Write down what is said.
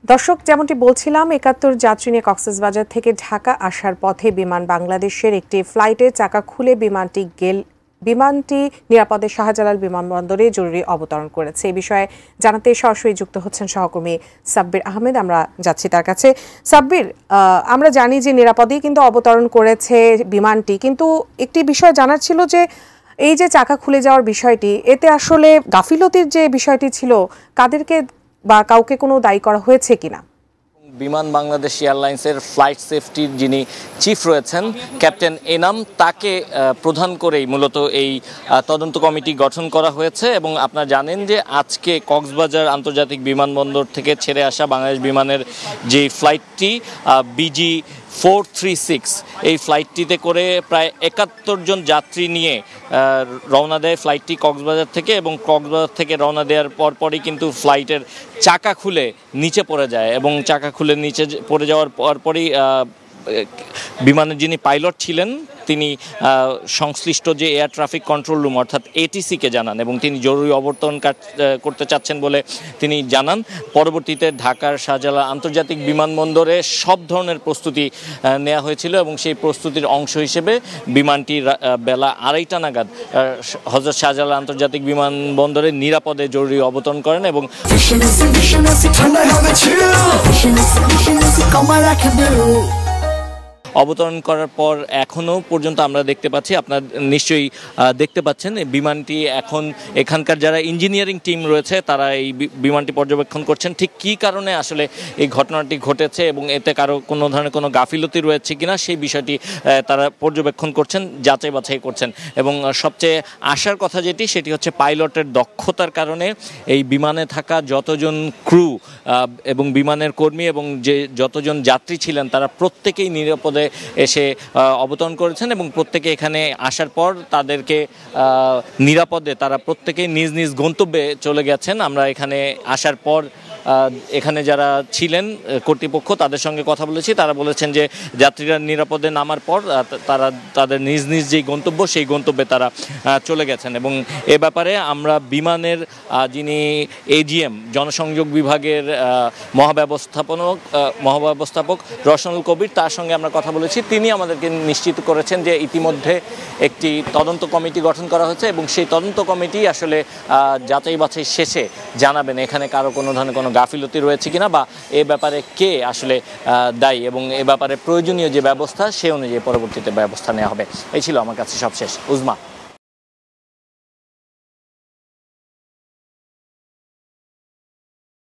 দর্শক, যেমনটি বলছিলাম, ৭১ যাত্রী নিয়ে কক্সবাজার থেকে ঢাকা আসার পথে বিমান বাংলাদেশের একটি ফ্লাইটের চাকা খুলে বিমানটি নিরাপদে শাহজালাল বিমানবন্দরে জরুরি অবতরণ করেছে। এই বিষয়ে জানাতে সরাসরি যুক্ত হচ্ছেন সহকর্মী সাব্বির আহমেদ। আমরা যাচ্ছি তার কাছে। সাব্বির, আমরা জানি যে নিরাপদেই কিন্তু অবতরণ করেছে বিমানটি, কিন্তু একটি বিষয় জানার ছিল যে এই যে চাকা খুলে যাওয়ার বিষয়টি, এতে আসলে গাফিলতির যে বিষয়টি ছিল, কাদেরকে বা কাউকে কোনো দায়ী করা হয়েছে কিনা? বিমান বাংলাদেশ এয়ারলাইন্সের ফ্লাইট সেফটির যিনি চিফ রয়েছেন ক্যাপ্টেন এনাম, তাকে প্রধান করেই মূলত এই তদন্ত কমিটি গঠন করা হয়েছে। এবং আপনারা জানেন যে আজকে কক্সবাজার আন্তর্জাতিক বিমানবন্দর থেকে ছেড়ে আসা বাংলাদেশ বিমানের যে ফ্লাইটটি BG436, এই ফ্লাইটটিতে করে প্রায় ৭১ জন যাত্রী নিয়ে রওনা দেয় ফ্লাইটটি কক্সবাজার থেকে। এবং কক্সবাজার থেকে রওনা দেওয়ার পরপরই কিন্তু ফ্লাইটের চাকা খুলে নিচে পড়ে যায়, এবং চাকা খুলে নিচে পড়ে যাওয়ার পরপরই বিমানের যিনি পাইলট ছিলেন তিনি সংশ্লিষ্ট যে এয়ার ট্রাফিক কন্ট্রোল রুম অর্থাৎ ATC-কে জানান, এবং তিনি জরুরি অবতরণ করতে চাচ্ছেন বলে তিনি জানান। পরবর্তীতে ঢাকার শাহজালাল আন্তর্জাতিক বিমানবন্দরে সব ধরনের প্রস্তুতি নেওয়া হয়েছিল, এবং সেই প্রস্তুতির অংশ হিসেবে বিমানটি বেলা ২:৩০ নাগাদ হযরত শাহজালাল আন্তর্জাতিক বিমানবন্দরে নিরাপদে জরুরি অবতরণ করেন। এবং অবতরণ করার পর এখনও পর্যন্ত আমরা দেখতে পাচ্ছি, আপনারা নিশ্চয়ই দেখতে পাচ্ছেন, বিমানটি এখন এখানকার যারা ইঞ্জিনিয়ারিং টিম রয়েছে তারা এই বিমানটি পর্যবেক্ষণ করছেন ঠিক কী কারণে আসলে এই ঘটনাটি ঘটেছে এবং এতে কারো কোনো ধরনের কোনো গাফিলতি রয়েছে কিনা সেই বিষয়টি তারা পর্যবেক্ষণ করছেন, যাচাই বাছাই করছেন। এবং সবচেয়ে আশার কথা সেটি হচ্ছে পাইলটের দক্ষতার কারণে এই বিমানে থাকা যতজন ক্রু এবং বিমানের কর্মী এবং যে যতজন যাত্রী ছিলেন তারা প্রত্যেকেই নিরাপদে এসে অবতরণ করেছেন, এবং প্রত্যেকে এখানে আসার পর তাদেরকে নিরাপদে তারা প্রত্যেকেই নিজ নিজ গন্তব্যে চলে গেছেন। আমরা এখানে আসার পর এখানে যারা ছিলেন কর্তৃপক্ষ তাদের সঙ্গে কথা বলেছি, তারা বলেছেন যে যাত্রীরা নিরাপদে নামার পর তারা তাদের নিজ নিজ যেই গন্তব্য সেই গন্তব্যে তারা চলে গেছেন। এবং এ ব্যাপারে আমরা বিমানের যিনি AGM জনসংযোগ বিভাগের মহাব্যবস্থাপক রওশনুল কবির, তার সঙ্গে আমরা কথা বলেছি। তিনি আমাদেরকে নিশ্চিত করেছেন যে ইতিমধ্যে একটি তদন্ত কমিটি গঠন করা হয়েছে, এবং সেই তদন্ত কমিটি আসলে যাচাই বাছাই শেষে জানাবেন এখানে কারো কোনো ধরনের কোনো গাফিলতি রয়েছে কিনা বা এ ব্যাপারে কে আসলে দায়ী, এবং এ ব্যাপারে প্রয়োজনীয় যে ব্যবস্থা সে অনুযায়ী পরবর্তীতে ব্যবস্থা নেওয়া হবে। এই ছিল আমার কাছে সবশেষ। উজমা।